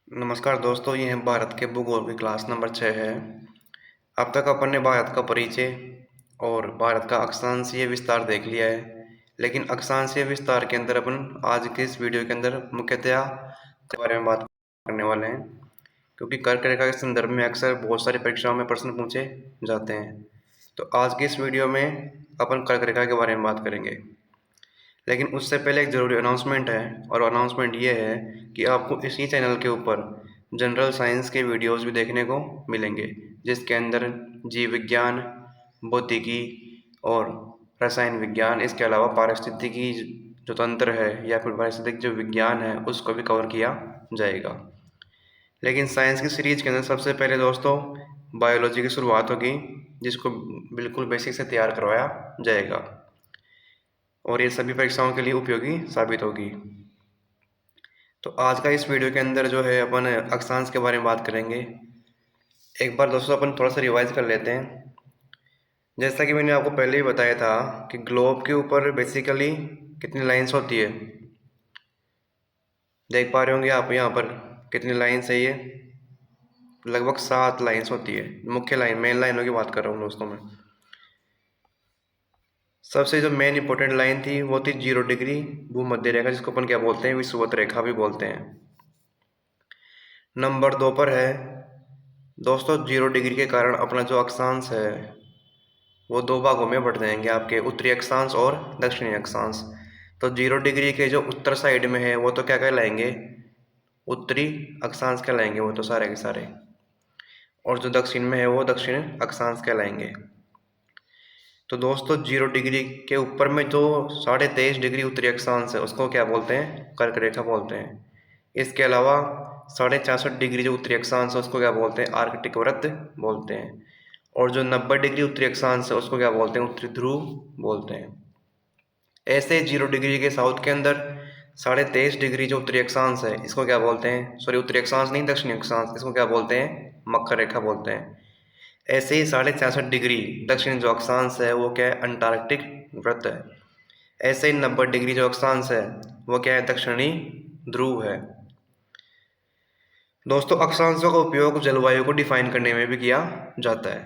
नमस्कार दोस्तों, ये है भारत के भूगोल की क्लास नंबर 6 है। अब तक अपन ने भारत का परिचय और भारत का अक्षांशीय विस्तार देख लिया है। लेकिन अक्षांशीय विस्तार के अंदर अपन आज के इस वीडियो के अंदर मुख्यतया के बारे में बात करने वाले हैं, क्योंकि कर्क रेखा के संदर्भ में अक्सर बहुत सारी परीक्षाओं में प्रश्न पूछे जाते हैं। तो आज के इस वीडियो में अपन कर्क रेखा के बारे में बात करेंगे। लेकिन उससे पहले एक ज़रूरी अनाउंसमेंट है, और अनाउंसमेंट ये है कि आपको इसी चैनल के ऊपर जनरल साइंस के वीडियोस भी देखने को मिलेंगे, जिसके अंदर जीव विज्ञान, भौतिकी और रसायन विज्ञान, इसके अलावा पारिस्थितिकी जो तंत्र है या फिर पारिस्थितिक जो विज्ञान है उसको भी कवर किया जाएगा। लेकिन साइंस की सीरीज के अंदर सबसे पहले दोस्तों बायोलॉजी की शुरुआत होगी, जिसको बिल्कुल बेसिक से तैयार करवाया जाएगा, और ये सभी परीक्षाओं के लिए उपयोगी साबित होगी। तो आज का इस वीडियो के अंदर जो है अपन अक्षांश के बारे में बात करेंगे। एक बार दोस्तों अपन थोड़ा सा रिवाइज कर लेते हैं। जैसा कि मैंने आपको पहले ही बताया था कि ग्लोब के ऊपर बेसिकली कितनी लाइंस होती है, देख पा रहे होंगे आप यहाँ पर कितनी लाइंस है। ये लगभग 7 लाइंस होती है। मुख्य लाइन, मेन लाइनों की बात कर रहा हूँ दोस्तों मैं। सबसे जो मेन इंपॉर्टेंट लाइन थी वो थी 0 डिग्री भूमध्य रेखा, जिसको अपन क्या बोलते हैं, विषुवत रेखा भी बोलते हैं। नंबर 2 पर है दोस्तों 0 डिग्री के कारण अपना जो अक्षांश है वो 2 भागों में बढ़ जाएंगे, आपके उत्तरी अक्षांश और दक्षिणी अक्षांश। तो 0 डिग्री के जो उत्तर साइड में है वो तो क्या कहलाएंगे, उत्तरी अक्षांश कहलाएंगे वो तो सारे के सारे, और जो दक्षिण में है वो दक्षिण अक्षांश कहलाएंगे। तो दोस्तों 0 डिग्री के ऊपर में जो 23.5 डिग्री उत्तरी अक्षांश है उसको क्या बोलते हैं, कर्क रेखा बोलते हैं। इसके अलावा 66.5 डिग्री जो उत्तरी अक्षांश है उसको क्या बोलते हैं, आर्कटिक वृत्त बोलते हैं। और जो 90 डिग्री उत्तरी अक्षांश है उसको क्या बोलते हैं, उत्तरी ध्रुव बोलते हैं। ऐसे 0 डिग्री के साउथ के अंदर 23.5 डिग्री जो उत्तरी अक्षांश है इसको क्या बोलते हैं, सॉरी उत्तरी अक्षांश नहीं, दक्षिणी अक्षांश, इसको क्या बोलते हैं, मकर रेखा बोलते हैं। ऐसे ही 66.5 डिग्री दक्षिण जो अक्षांश है वो क्या है, अंटार्कटिक वृत्त है। ऐसे ही 90 डिग्री जो अक्षांश है वो क्या है, दक्षिणी ध्रुव है। दोस्तों अक्षांशों का उपयोग जलवायु को डिफाइन करने में भी किया जाता है,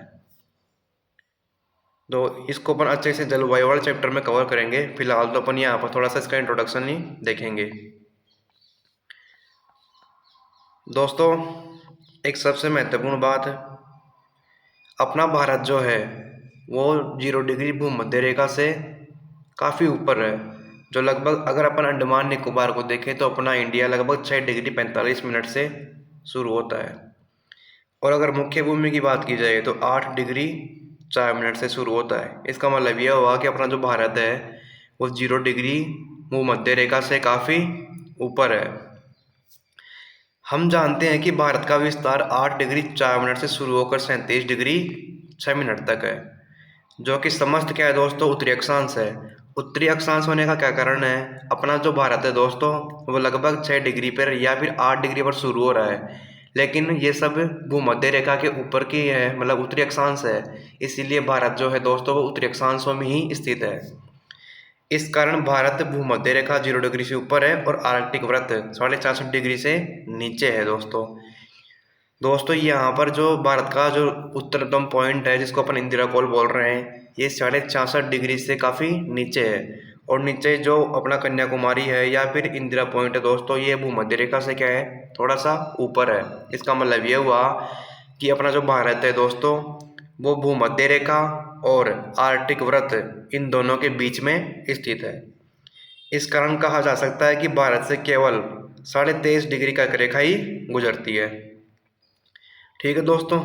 तो इसको अपन अच्छे से जलवायु वाले चैप्टर में कवर करेंगे। फिलहाल तो अपन यहाँ पर थोड़ा सा इसका इंट्रोडक्शन ही देखेंगे। दोस्तों एक सबसे महत्वपूर्ण बात, अपना भारत जो है वो 0 डिग्री भूमध्य रेखा से काफ़ी ऊपर है। जो लगभग अगर अपन अंडमान निकोबार को देखें तो अपना इंडिया लगभग 6 डिग्री 45 मिनट से शुरू होता है, और अगर मुख्य भूमि की बात की जाए तो 8 डिग्री 4 मिनट से शुरू होता है। इसका मतलब यह हुआ कि अपना जो भारत है वो 0 डिग्री भूमध्य रेखा से काफ़ी ऊपर है। हम जानते हैं कि भारत का विस्तार 8 डिग्री 4 मिनट से शुरू होकर 37 डिग्री 6 मिनट तक है, जो कि समस्त क्या है दोस्तों, उत्तरी अक्षांश है। उत्तरी अक्षांश होने का क्या कारण है, अपना जो भारत है दोस्तों वो लगभग 6 डिग्री पर या फिर 8 डिग्री पर शुरू हो रहा है, लेकिन ये सब भूमध्य रेखा के ऊपर की है, मतलब उत्तरी अक्षांश है। इसीलिए भारत जो है दोस्तों वो उत्तरी अक्षांशों में ही स्थित है। इस कारण भारत भूमध्य रेखा 0 डिग्री से ऊपर है और आर्कटिक वृत्त 66.5 डिग्री से नीचे है। दोस्तों यहाँ पर जो भारत का जो उत्तरतम पॉइंट है जिसको अपन इंदिरा कोल बोल रहे हैं, ये 66.5 डिग्री से काफ़ी नीचे है। और नीचे जो अपना कन्याकुमारी है या फिर इंदिरा पॉइंट है दोस्तों, ये भूमध्य रेखा से क्या है, थोड़ा सा ऊपर है। इसका मतलब ये हुआ कि अपना जो भारत है दोस्तों वो भूमध्य रेखा और आर्कटिक वृत्त इन दोनों के बीच में स्थित है। इस कारण कहा जा सकता है कि भारत से केवल 23.5 डिग्री का रेखा ही गुजरती है। ठीक है दोस्तों,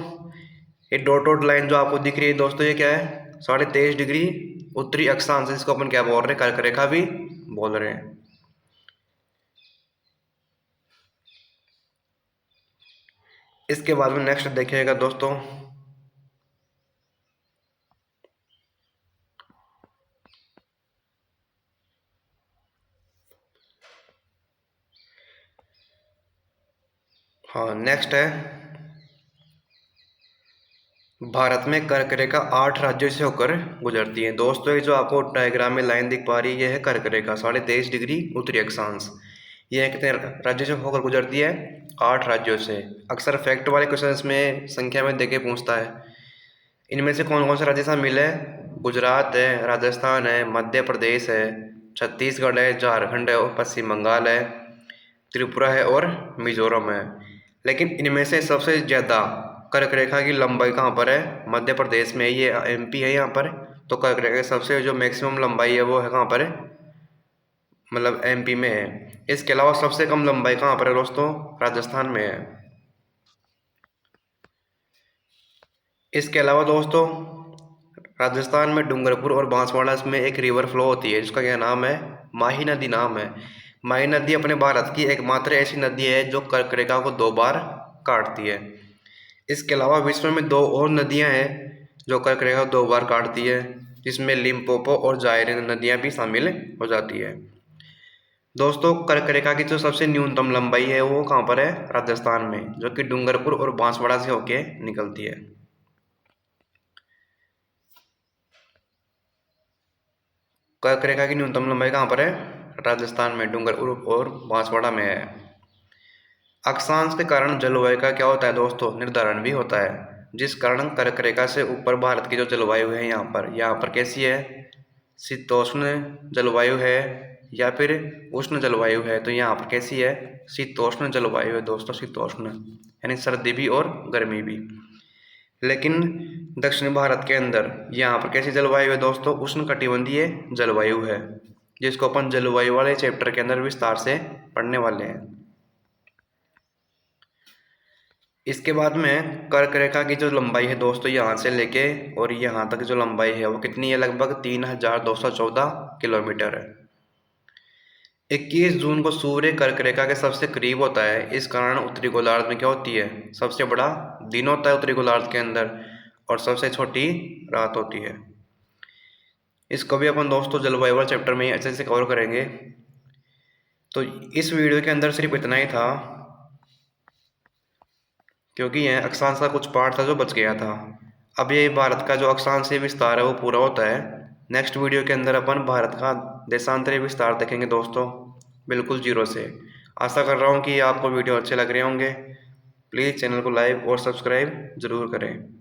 ये डॉट डॉट लाइन जो आपको दिख रही है दोस्तों, ये क्या है, 23.5 डिग्री उत्तरी अक्षांश, इसको अपन क्या बोल रहे हैं, कर्क रेखा भी बोल रहे हैं। इसके बाद में नेक्स्ट देखिएगा दोस्तों, हाँ नेक्स्ट है भारत में कर्क रेखा 8 राज्यों से होकर गुजरती है। दोस्तों ये जो आपको डायग्राम में लाइन दिख पा रही है, यह है कर्क रेखा 23.5 डिग्री उत्तरी अक्षांश। यह कितने राज्यों से होकर गुजरती है, 8 राज्यों से। अक्सर फैक्ट वाले क्वेश्चंस में संख्या में देके पूछता है। इनमें से कौन कौन से राज्य शामिल है? गुजरात है, राजस्थान है, मध्य प्रदेश है, छत्तीसगढ़ है, झारखंड है और पश्चिम बंगाल है, त्रिपुरा है और मिजोरम है। लेकिन इनमें से सबसे ज़्यादा कर्क रेखा की लंबाई कहाँ पर है? मध्य प्रदेश में। ये एमपी है यहाँ पर। तो कर्क रेखा की सबसे जो मैक्सिमम लंबाई है वो है कहाँ पर है? मतलब एमपी में है। इसके अलावा सबसे कम लंबाई कहाँ पर है दोस्तों? राजस्थान में है। इसके अलावा दोस्तों राजस्थान में डूंगरपुर और बांसवाड़ा में एक रिवर फ्लो होती है जिसका क्या नाम है? माही नदी नाम है। माही नदी अपने भारत की एकमात्र ऐसी नदी है जो कर्क रेखा को 2 बार काटती है। इसके अलावा विश्व में 2 और नदियां हैं जो कर्क रेखा को 2 बार काटती है, जिसमें लिम्पोपो और जायरे नदियां भी शामिल हो जाती है। दोस्तों कर्क रेखा की जो सबसे न्यूनतम लंबाई है वो कहाँ पर है? राजस्थान में, जो कि डूंगरपुर और बांसवाड़ा से होके निकलती है। कर्क रेखा की न्यूनतम लंबाई कहाँ पर है? राजस्थान में, डूंगरपुर और बांसवाड़ा में है। अक्षांश के कारण जलवायु का क्या होता है दोस्तों? निर्धारण भी होता है, जिस कारण कर्क रेखा से ऊपर भारत की जो जलवायु है यहाँ पर कैसी है? शीतोष्ण जलवायु है या फिर उष्ण जलवायु है? तो यहाँ पर कैसी है? शीतोष्ण जलवायु है दोस्तों, शीतोष्ण यानी सर्दी भी और गर्मी भी। लेकिन दक्षिण भारत के अंदर यहाँ पर कैसी जलवायु है दोस्तों? उष्ण कटिबंधीय जलवायु है, जिसको अपन जलवायु वाले चैप्टर के अंदर विस्तार से पढ़ने वाले हैं। इसके बाद में कर्क रेखा की जो लंबाई है दोस्तों यहाँ से लेके और यहाँ तक जो लंबाई है वो कितनी है? लगभग 3214 किलोमीटर है। 21 जून को सूर्य कर्क रेखा के सबसे करीब होता है। इस कारण उत्तरी गोलार्ध में क्या होती है? सबसे बड़ा दिन होता है उत्तरी गोलार्ध के अंदर और सबसे छोटी रात होती है। इसको भी अपन दोस्तों जलवायु वाले चैप्टर में अच्छे से कवर करेंगे। तो इस वीडियो के अंदर सिर्फ इतना ही था, क्योंकि यह अक्षांश का कुछ पार्ट था जो बच गया था। अब ये भारत का जो अक्षांशीय विस्तार है वो पूरा होता है। नेक्स्ट वीडियो के अंदर अपन भारत का देशांतरीय विस्तार देखेंगे दोस्तों, बिल्कुल जीरो से। आशा कर रहा हूँ कि आपको वीडियो अच्छे लग रहे होंगे। प्लीज़ चैनल को लाइक और सब्सक्राइब ज़रूर करें।